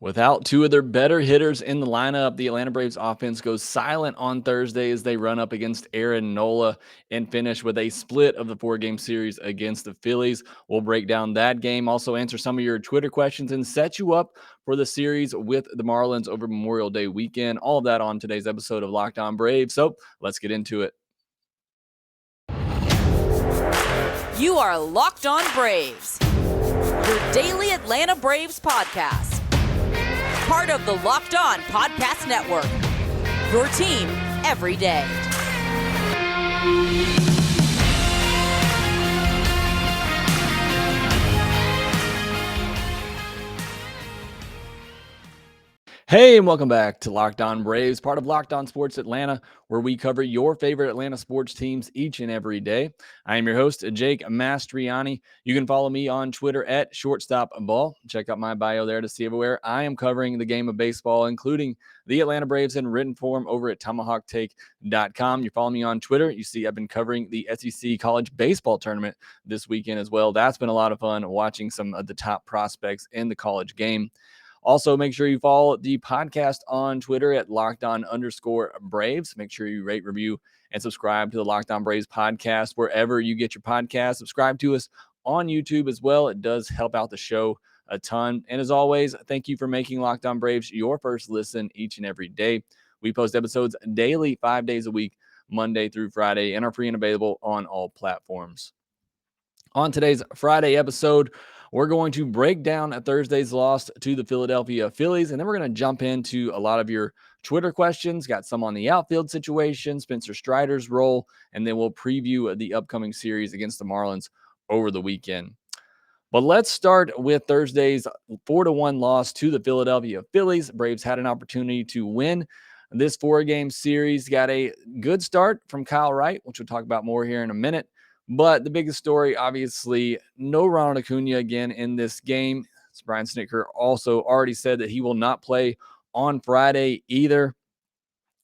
Without two of their better hitters in the lineup, the Atlanta Braves offense goes silent on Thursday as they run up against Aaron Nola and finish with a split of the four-game series against the Phillies. We'll break down that game, also answer some of your Twitter questions, and set you up for the series with the Marlins over Memorial Day weekend. All of that on today's episode of Lockedon Braves. So let's get into it. You are Locked On Braves, your daily Atlanta Braves podcast. Part of the Locked On Podcast Network, your team every day. Hey, and welcome back to Locked On Braves, part of Locked On Sports Atlanta, where we cover your favorite Atlanta sports teams each and every day. I am your host, Jake Mastroianni. You can follow me on Twitter at shortstopball. Check out my bio there to see everywhere I am covering the game of baseball, including the Atlanta Braves in written form over at tomahawktake.com. You follow me on Twitter. You see I've been covering the SEC college baseball tournament this weekend as well. That's been a lot of fun watching some of the top prospects in the college game. Also, make sure you follow the podcast on Twitter at LockedOn_Braves. Make sure you rate, review, and subscribe to the Locked On Braves podcast wherever you get your podcast. Subscribe to us on YouTube as well. It does help out the show a ton. And as always, thank you for making Locked On Braves your first listen each and every day. We post episodes daily, 5 days a week, Monday through Friday, and are free and available on all platforms. On today's Friday episode, we're going to break down Thursday's loss to the Philadelphia Phillies, and then we're going to jump into a lot of your Twitter questions. Got some on the outfield situation, Spencer Strider's role, and then we'll preview the upcoming series against the Marlins over the weekend. But let's start with Thursday's 4-1 loss to the Philadelphia Phillies. Braves had an opportunity to win this four-game series. Got a good start from Kyle Wright, which we'll talk about more here in a minute. But the biggest story, obviously, no Ronald Acuna again in this game. As Brian Snitker also already said that he will not play on Friday either.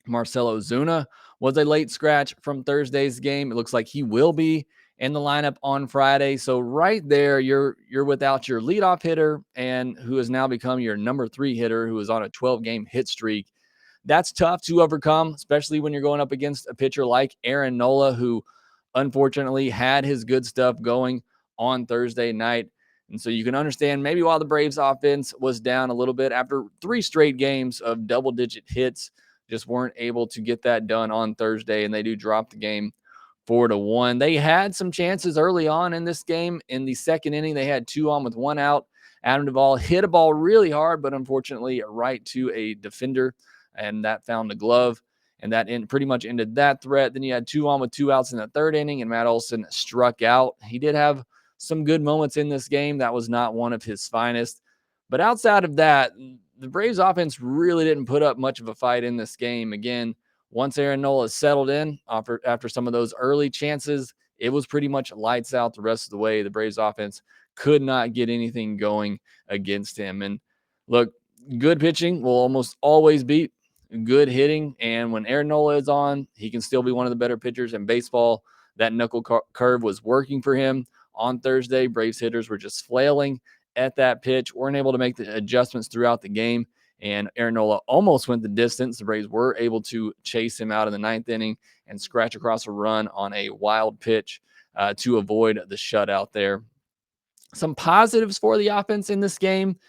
Marcell Ozuna was a late scratch from Thursday's game. It looks like he will be in the lineup on Friday. So right there, you're without your leadoff hitter and who has now become your number 3 hitter, who is on a 12-game hit streak. That's tough to overcome, especially when you're going up against a pitcher like Aaron Nola, who unfortunately had his good stuff going on Thursday night. And so you can understand maybe why the Braves offense was down a little bit after 3 straight games of double-digit hits, just weren't able to get that done on Thursday, and they do drop the game 4-1. They had some chances early on in this game. In the second inning, they had 2 on with 1 out. Adam Duvall hit a ball really hard, but unfortunately right to a defender, and that found the glove. And that pretty much ended that threat. Then you had 2 on with 2 outs in the third inning, and Matt Olson struck out. He did have some good moments in this game. That was not one of his finest. But outside of that, the Braves offense really didn't put up much of a fight in this game. Again, once Aaron Nola settled in after some of those early chances, it was pretty much lights out the rest of the way. The Braves offense could not get anything going against him. And look, good pitching will almost always beat good hitting, and when Aaron Nola is on, he can still be one of the better pitchers in baseball. That knuckle curve was working for him on Thursday. Braves hitters were just flailing at that pitch, weren't able to make the adjustments throughout the game, and Aaron Nola almost went the distance. The Braves were able to chase him out in the 9th inning and scratch across a run on a wild pitch to avoid the shutout there. Some positives for the offense in this game: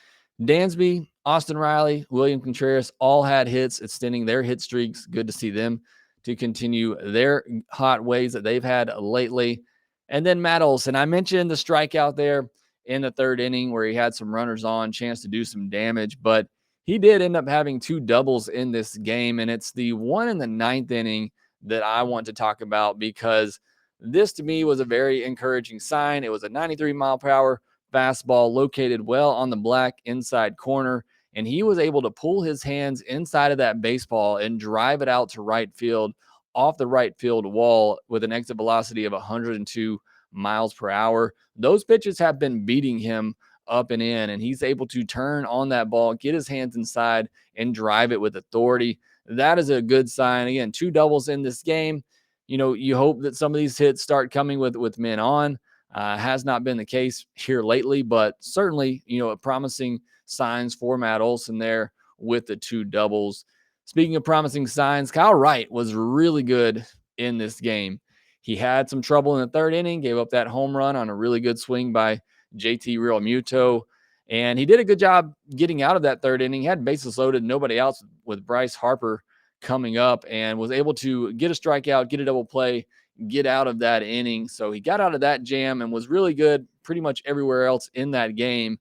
Dansby, Austin Riley, William Contreras all had hits, extending their hit streaks. Good to see them to continue their hot ways that they've had lately. And then Matt Olson, I mentioned the strikeout there in the third inning where he had some runners on, chance to do some damage, but he did end up having 2 doubles in this game. And it's the one in the 9th inning that I want to talk about, because this to me was a very encouraging sign. It was a 93-mile-per-hour fastball located well on the black inside corner, and he was able to pull his hands inside of that baseball and drive it out to right field off the right field wall with an exit velocity of 102 miles per hour. Those pitches have been beating him up and in, and he's able to turn on that ball, get his hands inside, and drive it with authority. That is a good sign. Again, 2 doubles in this game. You know, you hope that some of these hits start coming with men on. Has not been the case here lately, but certainly, a promising signs for Matt Olson there with the 2 doubles. Speaking of promising signs, Kyle Wright was really good in this game. He had some trouble in the 3rd inning, gave up that home run on a really good swing by JT Realmuto, and he did a good job getting out of that 3rd inning. He had bases loaded, nobody else with Bryce Harper coming up, and was able to get a strikeout, get a double play, get out of that inning. So he got out of that jam and was really good pretty much everywhere else in that game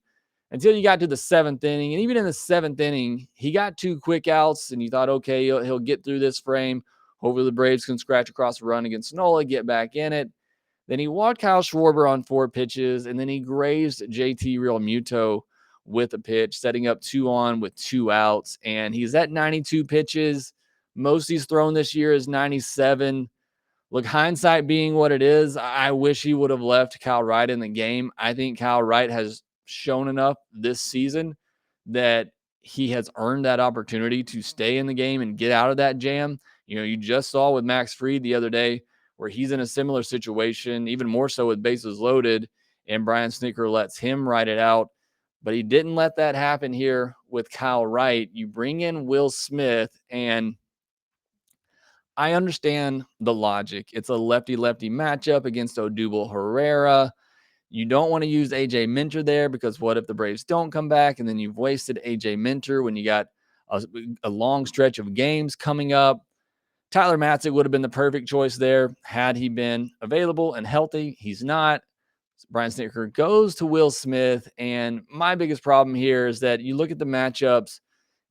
until you got to the 7th inning. And even in the 7th inning, he got 2 quick outs, and you thought, okay, he'll get through this frame. Hopefully the Braves can scratch across a run against Nola, get back in it. Then he walked Kyle Schwarber on 4 pitches, and then he grazed JT Realmuto with a pitch, setting up 2 on with 2 outs. And he's at 92 pitches. Most he's thrown this year is 97. Look, hindsight being what it is, I wish he would have left Kyle Wright in the game. I think Kyle Wright has shown enough this season that he has earned that opportunity to stay in the game and get out of that jam. You just saw with Max Fried the other day where he's in a similar situation, even more so with bases loaded, and Brian Snitker lets him ride it out. But he didn't let that happen here with Kyle Wright. You bring in Will Smith, and I understand the logic. It's a lefty-lefty matchup against Odubel Herrera. You don't want to use AJ Minter there because what if the Braves don't come back and then you've wasted AJ Minter when you got a long stretch of games coming up? Tyler Matzik would have been the perfect choice there had he been available and healthy. He's not. Brian Snitker goes to Will Smith, and my biggest problem here is that you look at the matchups,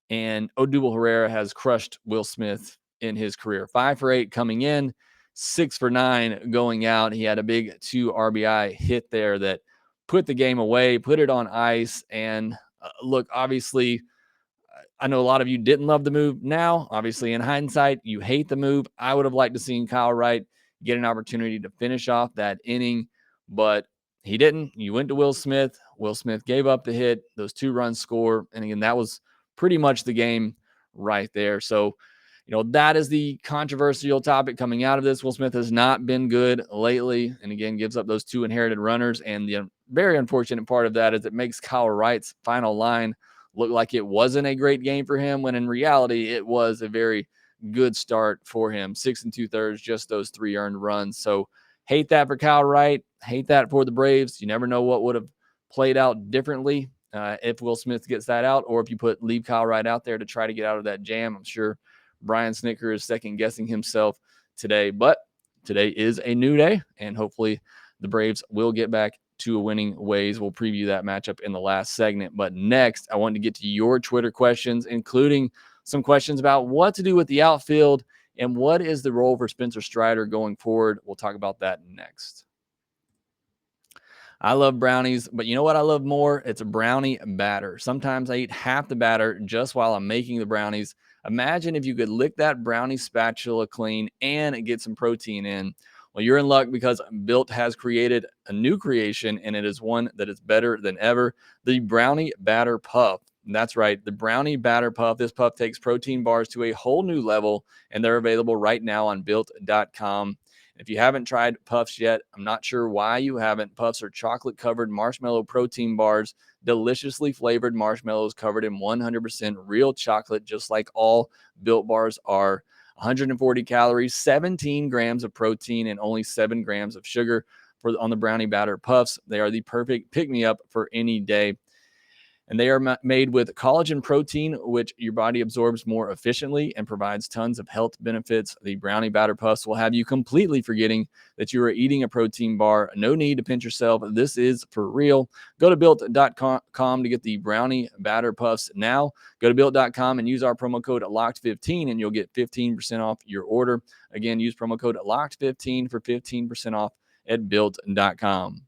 and Odubel Herrera has crushed Will Smith in his career. 5 for 8 coming in, 6 for 9 going out. He had a big 2 RBI hit there that put the game away, put it on ice. And look, obviously, I know a lot of you didn't love the move. Now, obviously, in hindsight, you hate the move. I would have liked to see Kyle Wright get an opportunity to finish off that inning, but he didn't. You went to Will Smith. Will Smith gave up the hit, those 2 runs score. And again, that was pretty much the game right there. So, that is the controversial topic coming out of this. Will Smith has not been good lately, and again, gives up those 2 inherited runners. And the very unfortunate part of that is it makes Kyle Wright's final line look like it wasn't a great game for him, when in reality, it was a very good start for him. 6 2/3, just those 3 earned runs. So hate that for Kyle Wright. Hate that for the Braves. You never know what would have played out differently if Will Smith gets that out, or if you leave Kyle Wright out there to try to get out of that jam. I'm sure Brian Snitker is second guessing himself today, but today is a new day, and hopefully the Braves will get back to a winning ways. We'll preview that matchup in the last segment. But next, I want to get to your Twitter questions, including some questions about what to do with the outfield and what is the role for Spencer Strider going forward. We'll talk about that next. I love brownies, but you know what I love more? It's a brownie batter. Sometimes I eat half the batter just while I'm making the brownies. Imagine if you could lick that brownie spatula clean and get some protein in. Well, you're in luck because Built has created a new creation, and it is one that is better than ever. The Brownie Batter Puff. And that's right, the Brownie Batter Puff. This puff takes protein bars to a whole new level, and they're available right now on Built.com. If you haven't tried Puffs yet, I'm not sure why you haven't. Puffs are chocolate-covered marshmallow protein bars, deliciously flavored marshmallows covered in 100% real chocolate, just like all Built bars are. 140 calories, 17 grams of protein, and only 7 grams of sugar on the Brownie Batter Puffs. They are the perfect pick-me-up for any day. And they are made with collagen protein, which your body absorbs more efficiently and provides tons of health benefits. The Brownie Batter Puffs will have you completely forgetting that you are eating a protein bar. No need to pinch yourself. This is for real. Go to Built.com to get the Brownie Batter Puffs now. Go to Built.com and use our promo code LOCKED15 and you'll get 15% off your order. Again, use promo code LOCKED15 for 15% off at Built.com.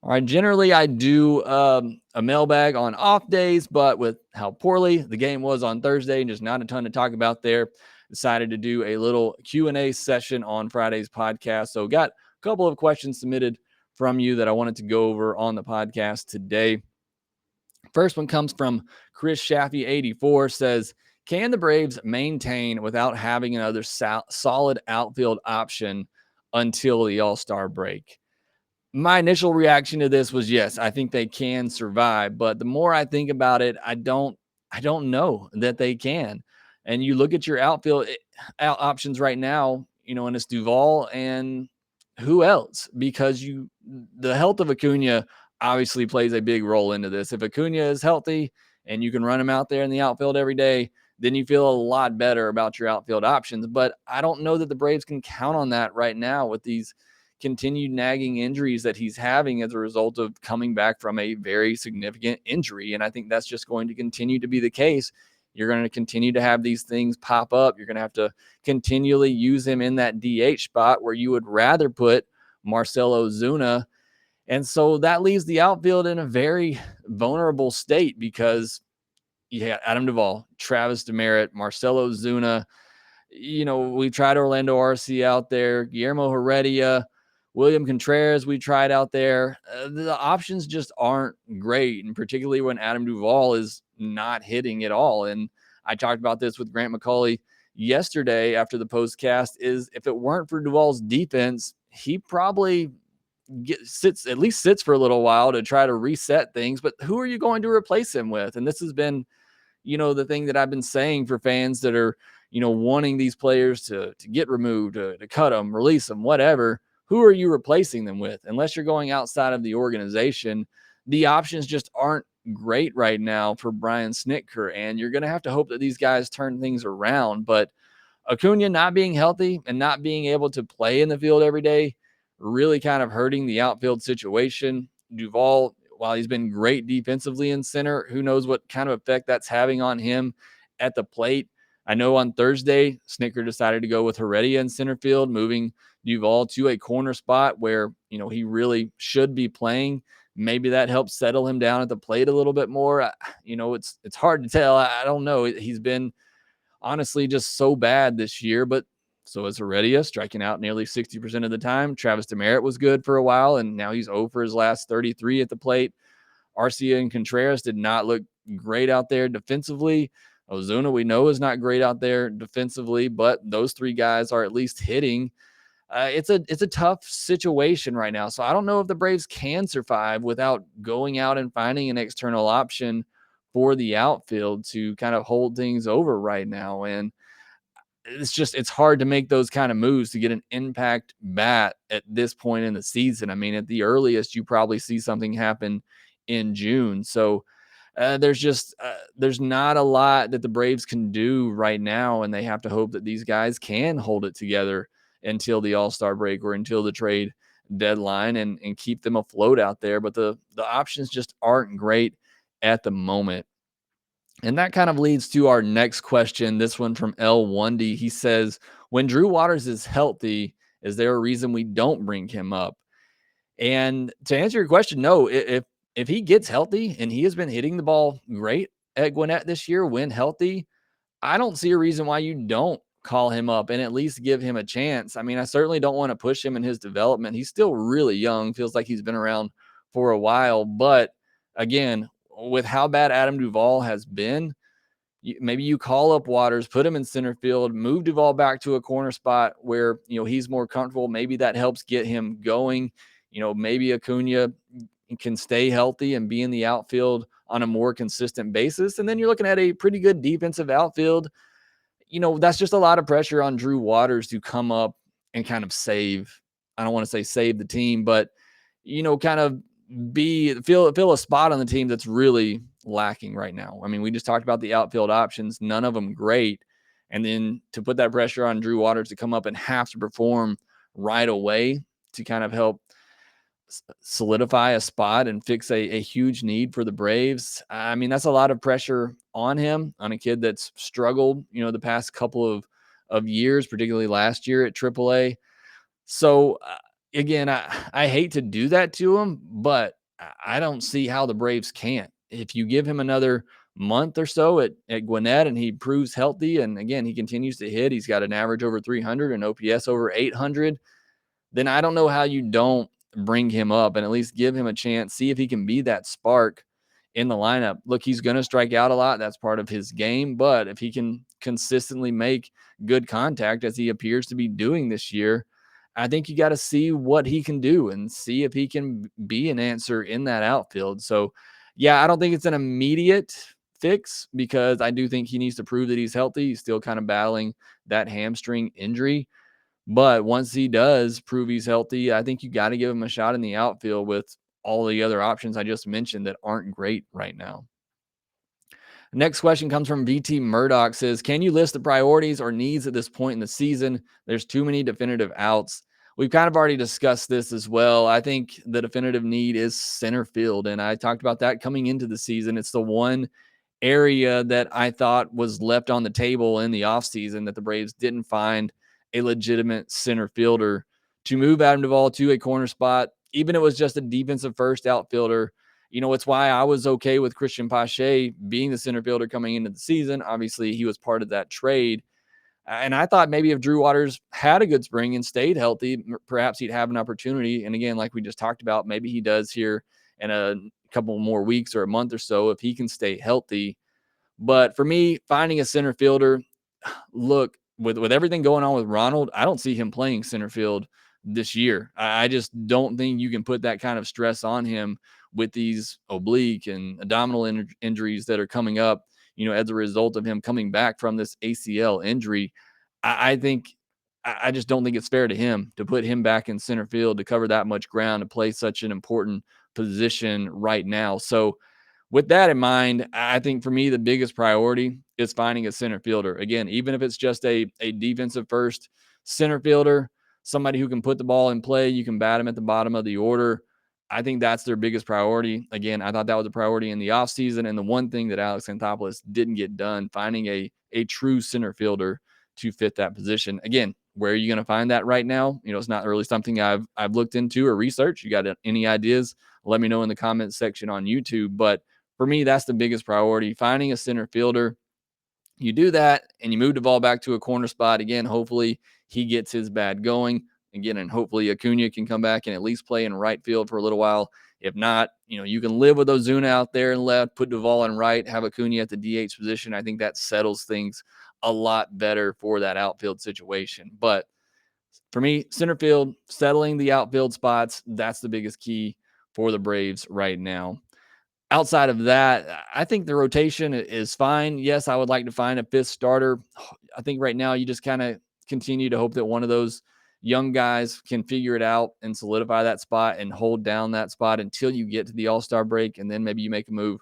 All right, generally I do a mailbag on off days, but with how poorly the game was on Thursday and just not a ton to talk about there, decided to do a little Q&A session on Friday's podcast. So got a couple of questions submitted from you that I wanted to go over on the podcast today. First one comes from Chris Shaffy 84, says, can the Braves maintain without having another solid outfield option until the All-Star break. My initial reaction to this was, yes, I think they can survive. But the more I think about it, I don't know that they can. And you look at your outfield options right now, and it's Duvall and who else? Because the health of Acuna obviously plays a big role into this. If Acuna is healthy and you can run him out there in the outfield every day, then you feel a lot better about your outfield options. But I don't know that the Braves can count on that right now with these continued nagging injuries that he's having as a result of coming back from a very significant injury. And I think that's just going to continue to be the case. You're going to continue to have these things pop up. You're going to have to continually use him in that DH spot where you would rather put Marcell Ozuna. And so that leaves the outfield in a very vulnerable state because you had Adam Duvall, Travis Demerit, Marcell Ozuna. We tried Orlando Arcia out there, Guillermo Heredia, William Contreras we tried out there. The options just aren't great, and particularly when Adam Duvall is not hitting at all. And I talked about this with Grant McCauley yesterday after the postcast, is if it weren't for Duvall's defense, he probably sits for a little while to try to reset things. But who are you going to replace him with? And this has been the thing that I've been saying for fans that are, wanting these players to get removed, to cut them, release them, whatever. Who are you replacing them with? Unless you're going outside of the organization, the options just aren't great right now for Brian Snitker. And you're going to have to hope that these guys turn things around. But Acuna not being healthy and not being able to play in the field every day really kind of hurting the outfield situation. Duvall, while he's been great defensively in center, who knows what kind of effect that's having on him at the plate. I know on Thursday, Snitker decided to go with Heredia in center field, moving Duvall to a corner spot where, he really should be playing. Maybe that helps settle him down at the plate a little bit more. It's hard to tell. I don't know. He's been honestly just so bad this year, but so is Heredia, striking out nearly 60% of the time. Travis Demerit was good for a while, and now he's 0 for his last 33 at the plate. Arcia and Contreras did not look great out there defensively. Ozuna, we know, is not great out there defensively, but those three guys are at least hitting. It's a tough situation right now. So I don't know if the Braves can survive without going out and finding an external option for the outfield to kind of hold things over right now. And it's hard to make those kind of moves to get an impact bat at this point in the season. I mean, at the earliest, you probably see something happen in June. So there's not a lot that the Braves can do right now, and they have to hope that these guys can hold it together until the All-Star break or until the trade deadline and keep them afloat out there. But the options just aren't great at the moment. And that kind of leads to our next question. This one from L1D. He says, when Drew Waters is healthy, is there a reason we don't bring him up? And to answer your question, no. If he gets healthy, and he has been hitting the ball great at Gwinnett this year when healthy, I don't see a reason why you don't call him up and at least give him a chance. I mean, I certainly don't want to push him in his development. He's still really young, feels like he's been around for a while. But again, with how bad Adam Duvall has been, maybe you call up Waters, put him in center field, move Duvall back to a corner spot where, he's more comfortable. Maybe that helps get him going. Maybe Acuna can stay healthy and be in the outfield on a more consistent basis. And then you're looking at a pretty good defensive outfield. That's just a lot of pressure on Drew Waters to come up and kind of I don't want to say save the team, but, kind of fill a spot on the team that's really lacking right now. I mean, we just talked about the outfield options, none of them great. And then to put that pressure on Drew Waters to come up and have to perform right away to kind of help solidify a spot and fix a huge need for the Braves. I mean, that's a lot of pressure on him, on a kid that's struggled, the past couple of years, particularly last year at AAA. So again, I hate to do that to him, but I don't see how the Braves can't. If you give him another month or so at Gwinnett and he proves healthy, and again, he continues to hit, he's got an average over 300 and OPS over 800, then I don't know how you don't bring him up and at least give him a chance, see if he can be that spark in the lineup. Look, he's going to strike out a lot. That's part of his game. But if he can consistently make good contact, as he appears to be doing this year, I think you got to see what he can do and see if he can be an answer in that outfield. So, yeah, I don't think it's an immediate fix because I do think he needs to prove that he's healthy. He's still kind of battling that hamstring injury. But once he does prove he's healthy, I think you got to give him a shot in the outfield with all the other options I just mentioned that aren't great right now. Next question comes from VT Murdoch. Says, can you list the priorities or needs at this point in the season? There's too many definitive outs. We've kind of already discussed this as well. I think the definitive need is center field, and I talked about that coming into the season. It's the one area that I thought was left on the table in the offseason that the Braves didn't find a legitimate center fielder to move Adam Duvall to a corner spot. Even if it was just a defensive first outfielder, it's why I was okay with Christian Pache being the center fielder coming into the season. Obviously, he was part of that trade. And I thought maybe if Drew Waters had a good spring and stayed healthy, perhaps he'd have an opportunity. And again, like we just talked about, maybe he does here in a couple more weeks or a month or so if he can stay healthy. But for me, finding a center fielder, look, with everything going on with Ronald, I don't see him playing center field this year. I just don't think you can put that kind of stress on him with these oblique and abdominal injuries that are coming up, as a result of him coming back from this ACL injury. I just don't think it's fair to him to put him back in center field to cover that much ground to play such an important position right now. So with that in mind, I think for me, the biggest priority is finding a center fielder. Again, even if it's just a defensive first center fielder, somebody who can put the ball in play, you can bat him at the bottom of the order. I think that's their biggest priority. Again, I thought that was a priority in the offseason. And the one thing that Alex Anthopoulos didn't get done, finding a true center fielder to fit that position. Again, where are you going to find that right now? It's not really something I've looked into or researched. You got any ideas? Let me know in the comments section on YouTube. But for me, that's the biggest priority, finding a center fielder. You do that and you move the ball back to a corner spot. Again, hopefully he gets his bat going again, and hopefully Acuna can come back and at least play in right field for a little while. If not, you can live with Ozuna out there and left, put Duvall in right, have Acuna at the DH position. I think that settles things a lot better for that outfield situation. But for me, center field, settling the outfield spots, that's the biggest key for the Braves right now. Outside of that, I think the rotation is fine. Yes, I would like to find a fifth starter. I think right now you just kind of continue to hope that one of those young guys can figure it out and solidify that spot and hold down that spot until you get to the All-Star break. And then maybe you make a move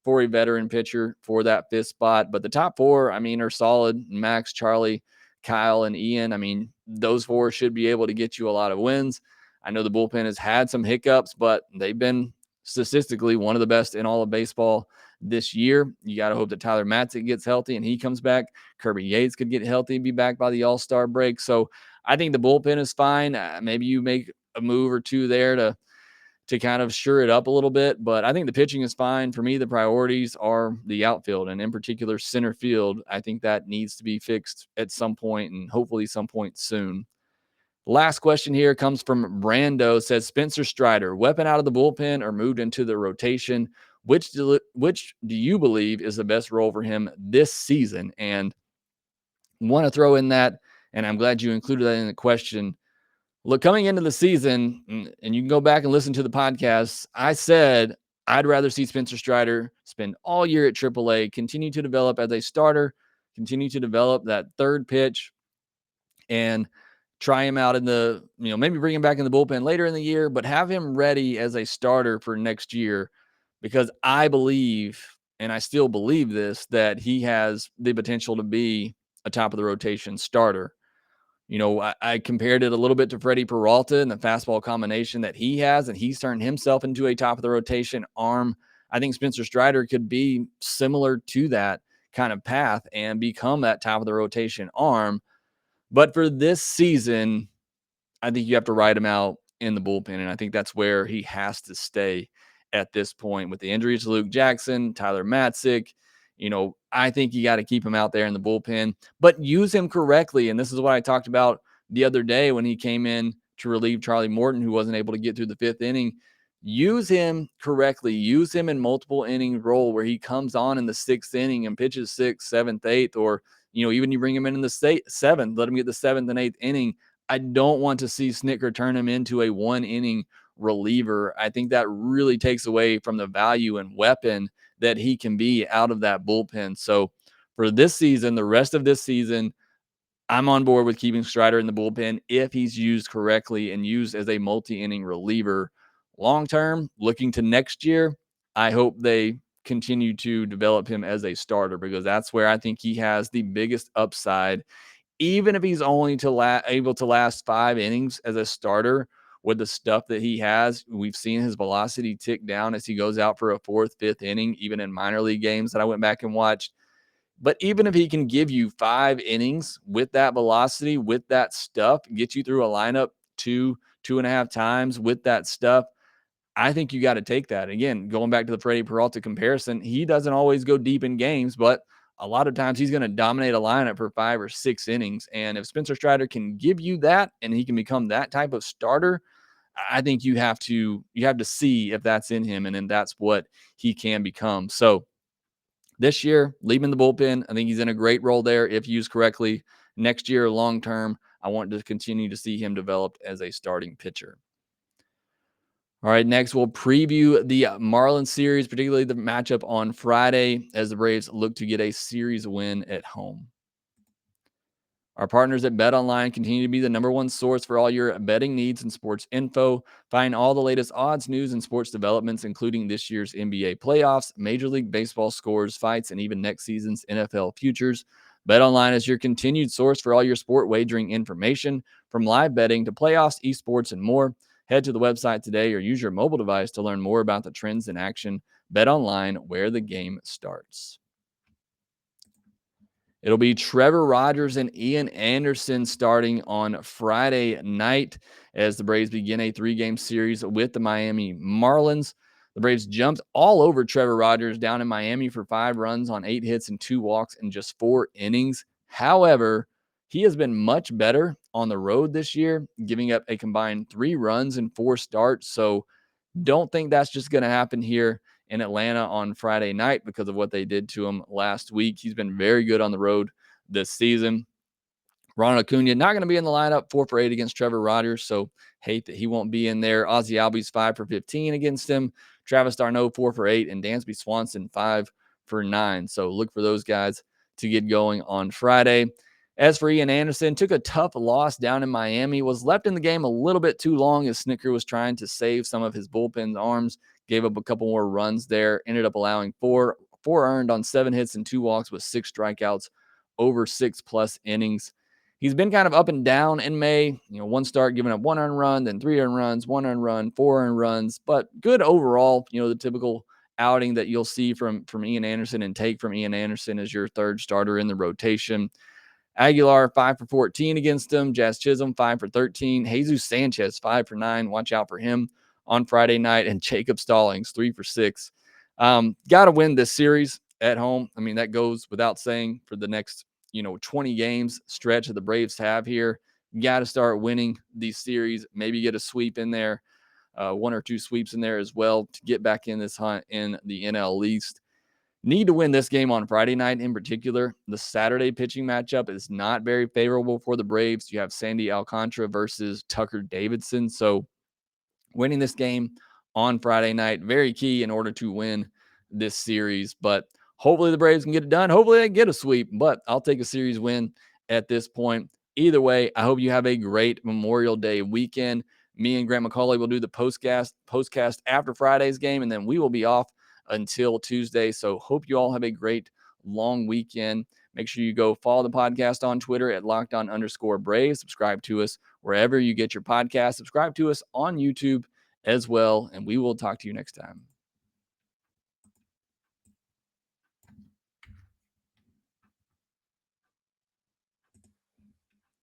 for a veteran pitcher for that fifth spot. But the top four, are solid. Max, Charlie, Kyle, and Ian. Those four should be able to get you a lot of wins. I know the bullpen has had some hiccups, but they've been statistically one of the best in all of baseball this year. You got to hope that Tyler Matzik gets healthy and he comes back. Kirby Yates could get healthy and be back by the All-Star break. So I think the bullpen is fine. Maybe you make a move or two there to kind of sure it up a little bit, but I think the pitching is fine. For me, the priorities are the outfield and in particular center field. I think that needs to be fixed at some point and hopefully some point soon. Last question here comes from Brando. Says Spencer Strider, weapon out of the bullpen or moved into the rotation. Which do you believe is the best role for him this season? And want to throw in that, and I'm glad you included that in the question. Look, coming into the season, and you can go back and listen to the podcast, I said I'd rather see Spencer Strider spend all year at AAA, continue to develop as a starter, continue to develop that third pitch, and try him out in the, maybe bring him back in the bullpen later in the year, but have him ready as a starter for next year because I believe, and I still believe this, that he has the potential to be a top of the rotation starter. I compared it a little bit to Freddie Peralta and the fastball combination that he has, and he's turned himself into a top of the rotation arm. I think Spencer Strider could be similar to that kind of path and become that top of the rotation arm. But for this season, I think you have to ride him out in the bullpen, and I think that's where he has to stay at this point. With the injuries to Luke Jackson, Tyler Matzik, I think you got to keep him out there in the bullpen, but use him correctly. And this is what I talked about the other day when he came in to relieve Charlie Morton, who wasn't able to get through the fifth inning. Use him correctly. Use him in multiple inning role where he comes on in the sixth inning and pitches sixth, seventh, eighth, or even you bring him in the seventh, let him get the seventh and eighth inning. I don't want to see Snitker turn him into a one-inning reliever. I think that really takes away from the value and weapon that he can be out of that bullpen. So for this season, the rest of this season, I'm on board with keeping Strider in the bullpen if he's used correctly and used as a multi-inning reliever. Long term, looking to next year, I hope they continue to develop him as a starter because that's where I think he has the biggest upside. Even if he's only able to last 5 innings as a starter with the stuff that he has, we've seen his velocity tick down as he goes out for a 4th, 5th inning, even in minor league games that I went back and watched. But even if he can give you 5 innings with that velocity, with that stuff, get you through a lineup 2.5 times with that stuff, I think you got to take that. Again, going back to the Freddie Peralta comparison, he doesn't always go deep in games, but a lot of times he's going to dominate a lineup for 5 or 6 innings. And if Spencer Strider can give you that and he can become that type of starter, I think you have to see if that's in him, and then that's what he can become. So this year, leave him in the bullpen. I think he's in a great role there if used correctly. Next year, long term, I want to continue to see him developed as a starting pitcher. All right, next we'll preview the Marlins series, particularly the matchup on Friday as the Braves look to get a series win at home. Our partners at BetOnline continue to be the #1 source for all your betting needs and sports info. Find all the latest odds, news, and sports developments, including this year's NBA playoffs, Major League Baseball scores, fights, and even next season's NFL futures. BetOnline is your continued source for all your sport wagering information, from live betting to playoffs, esports, and more. Head to the website today or use your mobile device to learn more about the trends in action. BetOnline, where the game starts. It'll be Trevor Rogers and Ian Anderson starting on Friday night as the Braves begin a 3-game series with the Miami Marlins. The Braves jumped all over Trevor Rogers down in Miami for 5 runs on 8 hits and 2 walks in just 4 innings. However, he has been much better on the road this year, giving up a combined 3 runs in 4 starts. So don't think that's just going to happen here in Atlanta on Friday night because of what they did to him last week. He's been very good on the road this season. Ronald Acuna not going to be in the lineup, 4 for 8 against Trevor Rogers, so hate that he won't be in there. Ozzie Albies 5 for 15 against him. Travis d'Arnaud 4 for 8, and Dansby Swanson 5 for 9. So look for those guys to get going on Friday. As for Ian Anderson, took a tough loss down in Miami, was left in the game a little bit too long as Snitker was trying to save some of his bullpen's arms, gave up a couple more runs there, ended up allowing four earned on 7 hits and 2 walks with 6 strikeouts over 6+ innings. He's been kind of up and down in May. One start giving up 1 earned run, then 3 earned runs, 1 earned run, 4 earned runs, but good overall. The typical outing that you'll see from Ian Anderson and take from Ian Anderson as your 3rd starter in the rotation. Aguilar 5 for 14 against him. Jazz Chisholm 5 for 13. Jesus Sanchez 5 for 9. Watch out for him on Friday night. And Jacob Stallings 3 for 6. Got to win this series at home. I mean, that goes without saying for the next 20 games stretch that the Braves have here. Got to start winning these series. Maybe get a sweep in there, 1 or 2 sweeps in there as well to get back in this hunt in the NL East. Need to win this game on Friday night in particular. The Saturday pitching matchup is not very favorable for the Braves. You have Sandy Alcantara versus Tucker Davidson. So winning this game on Friday night, very key in order to win this series. But hopefully the Braves can get it done. Hopefully they get a sweep, but I'll take a series win at this point. Either way, I hope you have a great Memorial Day weekend. Me and Grant McCauley will do the postcast after Friday's game, and then we will be off until Tuesday. So hope you all have a great long weekend. Make sure you go follow the podcast on Twitter at @LockedOn_Braves. Subscribe to us wherever you get your podcast. Subscribe to us on YouTube as well. And we will talk to you next time.